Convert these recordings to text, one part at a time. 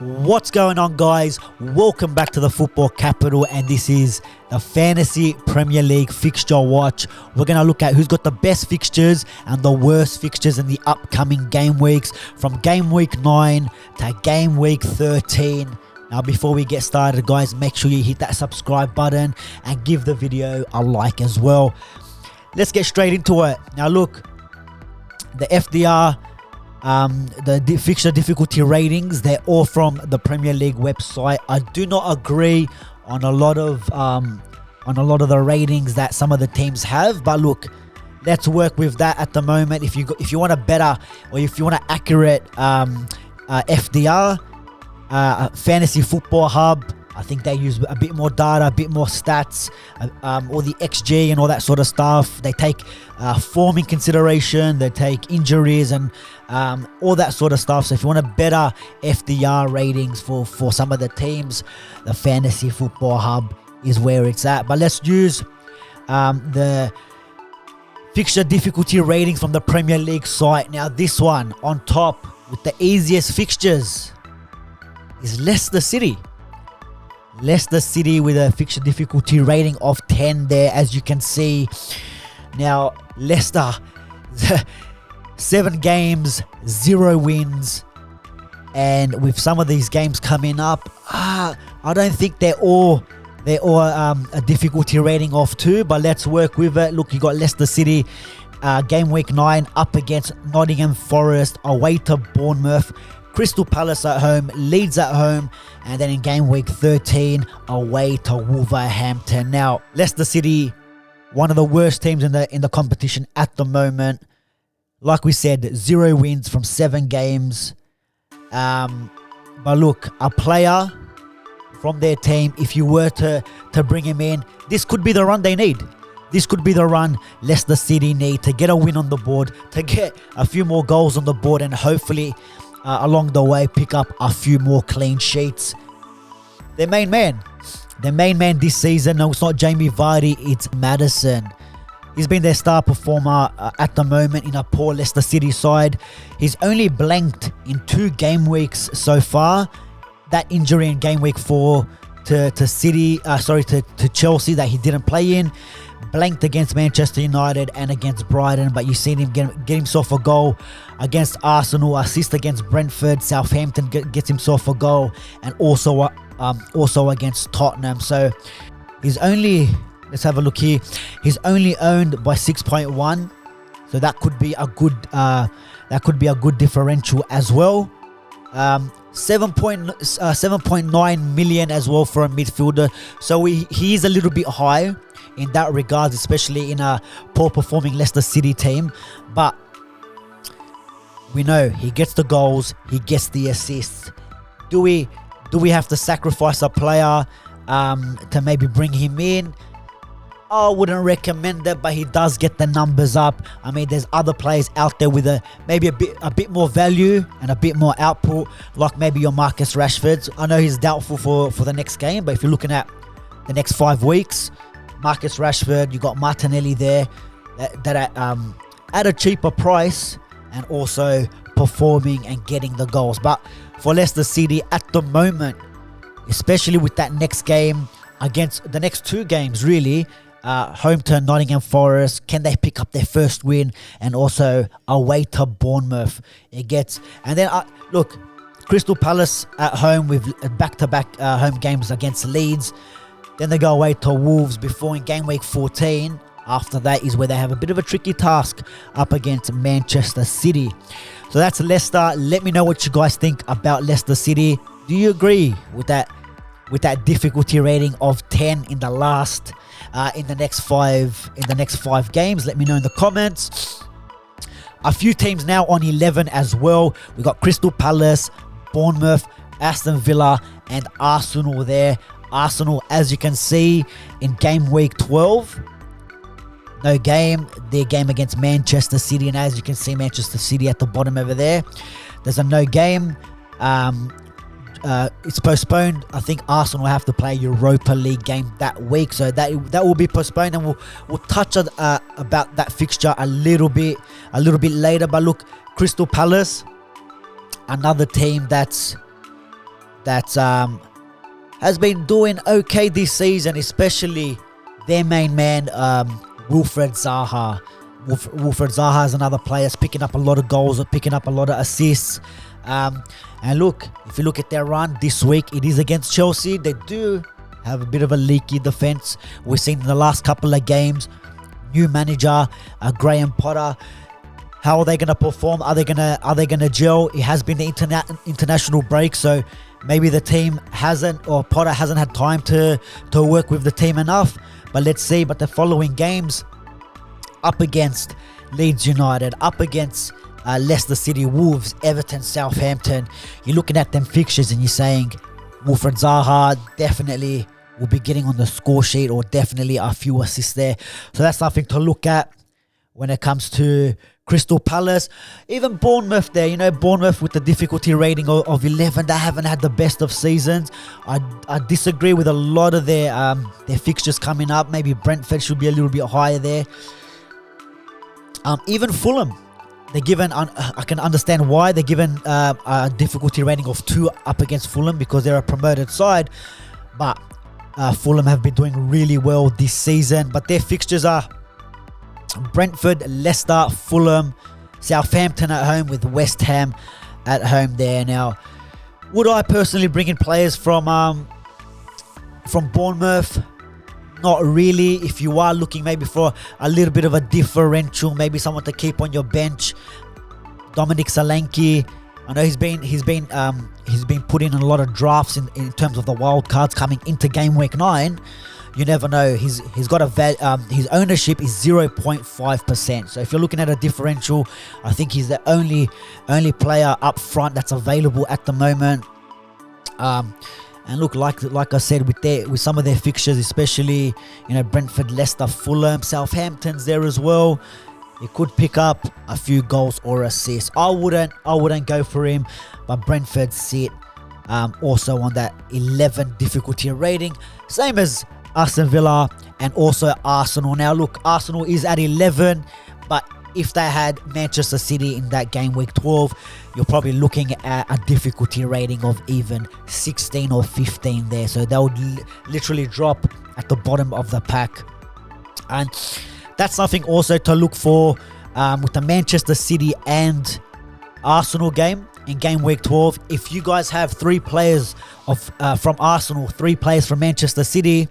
What's going on, guys? Welcome back to the Football Capital, and this is the Fantasy Premier League Fixture Watch. We're going to look at who's got the best fixtures and the worst fixtures in the upcoming game weeks, from game week 9 to game week 13. Now, before we get started, guys, make sure you hit that subscribe button and give the video a like as well. Let's get straight into it. Now, look, the FDR, the fixture difficulty ratings, they're all from the Premier League website. I do not agree on a lot of the ratings that some of the teams have, but look, let's work with that at the moment. If you want a better, or if you want an accurate FDR, Fantasy Football Hub, I think they use a bit more data, a bit more stats, all the XG and all that sort of stuff. They take form in consideration, they take injuries and all that sort of stuff. So if you want a better FDR ratings for some of the teams, the Fantasy Football Hub is where it's at. But let's use the fixture difficulty ratings from the Premier League site. Now, this one on top with the easiest fixtures is Leicester City. Leicester City with a fixture difficulty rating of 10 there, as you can see. Now, Leicester, 7 games, 0 wins. And with some of these games coming up, I don't think they're all a difficulty rating of 2, but let's work with it. Look, you got Leicester City, game week 9 up against Nottingham Forest, away to Bournemouth, Crystal Palace at home, Leeds at home, and then in game week 13 away to Wolverhampton. Now, Leicester City, one of the worst teams in the competition at the moment. Like we said, 0 wins from 7 games. But look, a player from their team, if you were to bring him in, this could be the run they need. This could be the run Leicester City need to get a win on the board, to get a few more goals on the board, and hopefully along the way pick up a few more clean sheets. Their main man this season, no, it's not Jamie Vardy, it's Maddison. He's been their star performer at the moment in a poor Leicester City side. He's only blanked in 2 game weeks so far. That injury in game week 4 to Chelsea that he didn't play in. Blanked against Manchester United and against Brighton, but you've seen him get himself a goal against Arsenal, assist against Brentford, Southampton gets himself a goal, and also against Tottenham. So he's only, let's have a look here, he's only owned by 6.1, so that could be a good differential as well. 7.9 million as well for a midfielder, so he is a little bit high in that regard, especially in a poor performing Leicester City team. But we know he gets the goals, he gets the assists. Do we have to sacrifice a player to maybe bring him in? I wouldn't recommend it, but he does get the numbers up. I mean, there's other players out there with maybe a bit more value and a bit more output, like maybe your Marcus Rashford. I know he's doubtful for the next game, but if you're looking at the next 5 weeks, Marcus Rashford, you got Martinelli there that at a cheaper price and also performing and getting the goals. But for Leicester City at the moment, especially with that next game against the next 2 games really, home to Nottingham Forest, can they pick up their first win, and also away to Bournemouth and then look, Crystal Palace at home with back-to-back home games against Leeds. Then they go away to Wolves before in game week 14. After that is where they have a bit of a tricky task up against Manchester City. So that's Leicester. Let me know what you guys think about Leicester City. Do you agree with that difficulty rating of 10 in the next 5 games? Let me know in the comments. A few teams now on 11 as well. We got Crystal Palace, Bournemouth, Aston Villa, and Arsenal there. Arsenal, as you can see, in game week 12, no game. Their game against Manchester City, and as you can see, Manchester City at the bottom over there, there's a no game. It's postponed. I think Arsenal will have to play a Europa League game that week, so that will be postponed, and we'll touch on about that fixture a little bit later. But look, Crystal Palace, another team that's that has been doing okay this season, especially their main man, Wilfred Zaha. Wilfred Zaha is another player that's picking up a lot of goals, picking up a lot of assists. And look, if you look at their run this week, it is against Chelsea. They do have a bit of a leaky defense. We've seen in the last couple of games, new manager, Graham Potter. How are they going to perform? Are they gonna gel? It has been the international break, so maybe the team hasn't, or Potter hasn't had time to work with the team enough. But let's see. But the following games, up against Leeds United, up against Leicester City, Wolves, Everton, Southampton, you're looking at them fixtures and you're saying Wilfred Zaha definitely will be getting on the score sheet, or definitely a few assists there. So that's something to look at when it comes to Crystal Palace. Even Bournemouth there, Bournemouth with the difficulty rating of 11, they haven't had the best of seasons. I disagree with a lot of their fixtures coming up. Maybe Brentford should be a little bit higher there. Even Fulham, they're given, I can understand why they're given a difficulty rating of 2 up against Fulham, because they're a promoted side. But Fulham have been doing really well this season. But their fixtures are Brentford, Leicester, Fulham, Southampton at home, with West Ham at home there. Now, would I personally bring in players from Bournemouth? Not really. If you are looking maybe for a little bit of a differential, maybe someone to keep on your bench, Dominic Solanke. I know he's been put in a lot of drafts in terms of the wild cards coming into game week 9. You never know. He's got his ownership is 0.5%. So if you're looking at a differential, I think he's the only player up front that's available at the moment. And look, like I said, with some of their fixtures, especially Brentford, Leicester, Fulham, Southampton's there as well. He could pick up a few goals or assists. I wouldn't go for him, but Brentford sit also on that 11 difficulty rating, same as Aston Villa and also Arsenal. Now look, Arsenal is at 11, but if they had Manchester City in that game week 12, you're probably looking at a difficulty rating of even 16 or 15 there. So they would literally drop at the bottom of the pack. And that's something also to look for with the Manchester City and Arsenal game in game week 12. If you guys have 3 players from Arsenal, 3 players from Manchester City,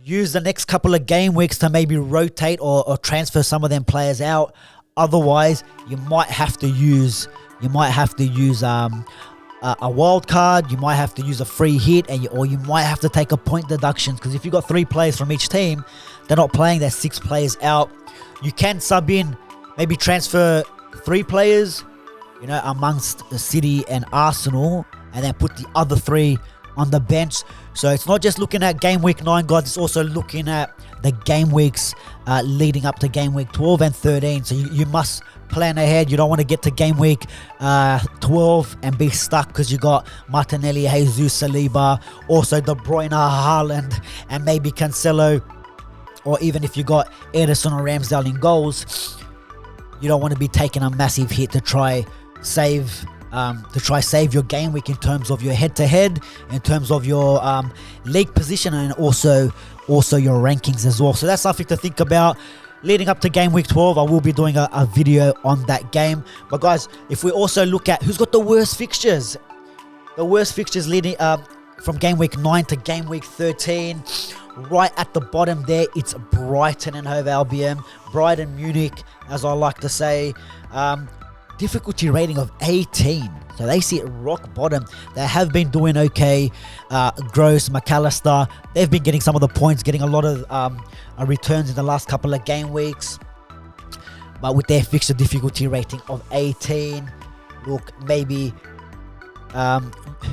use the next couple of game weeks to maybe rotate or transfer some of them players out. Otherwise, you might have to use a wild card. You might have to use a free hit, or you might have to take a point deduction, because if you got 3 players from each team, they're not playing. There's 6 players out. You can sub in, maybe transfer 3 players, amongst the City and Arsenal, and then put the other 3 on the bench. So it's not just looking at game week 9, guys. It's also looking at the game weeks leading up to game week 12 and 13. So you must plan ahead. You don't want to get to game week 12 and be stuck because you got Martinelli, Jesus, Saliba, also De Bruyne, Haaland, and maybe Cancelo. Or even if you got Ederson or Ramsdale in goals, you don't want to be taking a massive hit to try save your game week in terms of your head-to-head, in terms of your league position, and also your rankings as well. So that's something to think about leading up to game week 12. I will be doing a video on that game. But guys, if we also look at who's got the worst fixtures leading from game week 9 to game week 13, right at the bottom there, it's Brighton and Hove Albion, Brighton, Munich, as I like to say. Difficulty rating of 18, so they sit rock bottom. They have been doing okay. Gross, McAllister, they've been getting some of the points, getting a lot of returns in the last couple of game weeks. But with their fixture difficulty rating of 18, look, maybe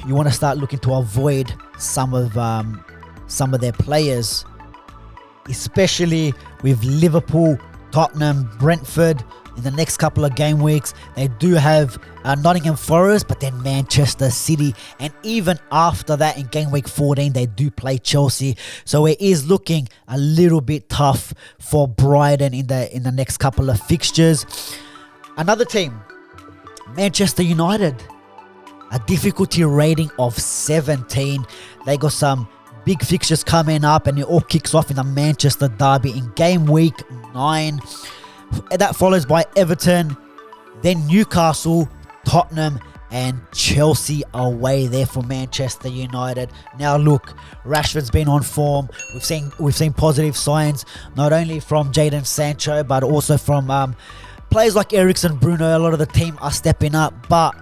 you want to start looking to avoid some of their players, especially with Liverpool, Tottenham, Brentford. In the next couple of game weeks, they do have Nottingham Forest, but then Manchester City, and even after that in game week 14, they do play Chelsea. So it is looking a little bit tough for Brighton in the next couple of fixtures. Another team, Manchester United. a difficulty rating of 17. They got some big fixtures coming up, and it all kicks off in the Manchester derby in game week 9. That follows by Everton, then Newcastle, Tottenham, and Chelsea away there for Manchester United. Now look, Rashford's been on form. We've seen positive signs not only from Jadon Sancho but also from players like Eriksen, Bruno. A lot of the team are stepping up, but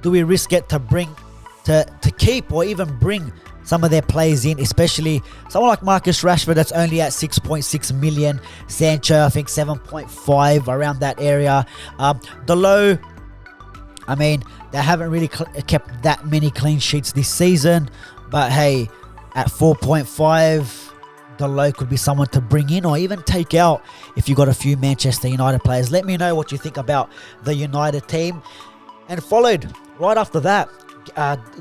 do we risk it to keep or even bring some of their players in, especially someone like Marcus Rashford that's only at 6.6 million. Sancho, I think 7.5, around that area. Delo, I mean, they haven't really kept that many clean sheets this season, but hey, at 4.5, Delo could be someone to bring in or even take out if you got a few Manchester United players. Let me know what you think about the United team. And followed right after that,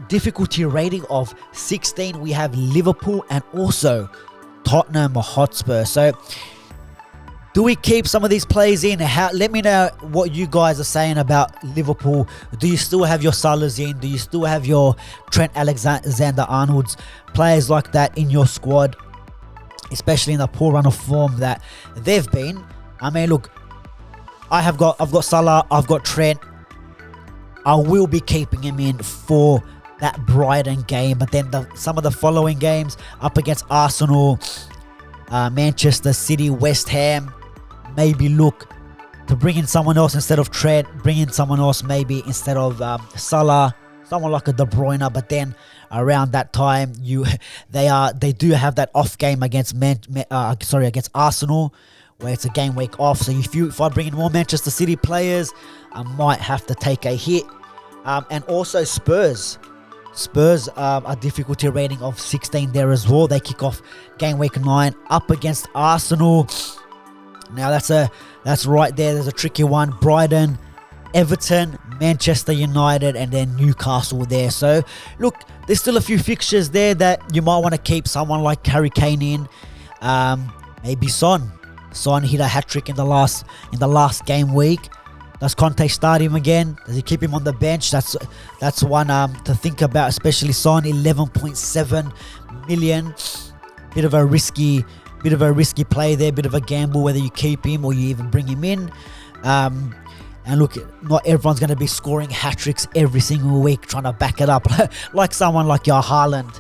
difficulty rating of 16, we have Liverpool and also Tottenham Hotspur. So do we keep some of these players in? Let me know what you guys are saying about Liverpool. Do you still have your Salahs in? Do you still have your Trent Alexander-Arnolds, players like that in your squad, especially in the poor run of form that they've been? I mean, look, I've got Salah, I've got Trent. I will be keeping him in for that Brighton game, but then some of the following games up against Arsenal, Manchester City, West Ham, maybe look to bring in someone else instead of Trent, bring in someone else maybe instead of Salah, someone like a De Bruyne. But then around that time, they do have that off game against against Arsenal, where it's a game week off. So if I bring in more Manchester City players, I might have to take a hit. And also Spurs, a difficulty rating of 16 there as well. They kick off game week 9 up against Arsenal. Now that's right there. There's a tricky one. Brighton, Everton, Manchester United, and then Newcastle there. So look, there's still a few fixtures there that you might want to keep someone like Harry Kane in. Maybe Son hit a hat-trick in the last game week. Does Conte start him again? Does he keep him on the bench? That's one to think about, especially Son, 11.7 million. Bit of a risky play there, bit of a gamble whether you keep him or you even bring him in. And look, not everyone's going to be scoring hat-tricks every single week, trying to back it up like someone like your Haaland.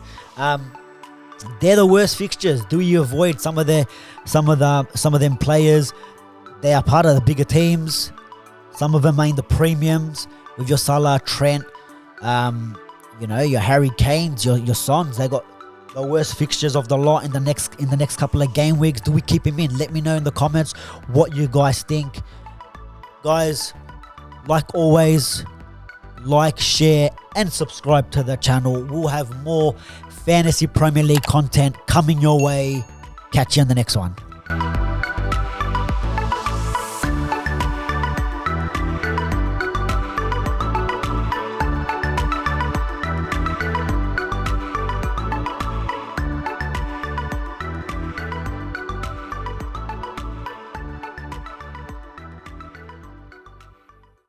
They're the worst fixtures. Do you avoid some of them players? They are part of the bigger teams. Some of them are in the premiums with your Salah, Trent, your Harry Kanes, your Sons. They got the worst fixtures of the lot in the next couple of game weeks. Do we keep him in? Let me know in the comments what you guys think. Guys, like always, like, share, and subscribe to the channel. We'll have more Fantasy Premier League content coming your way. Catch you in the next one.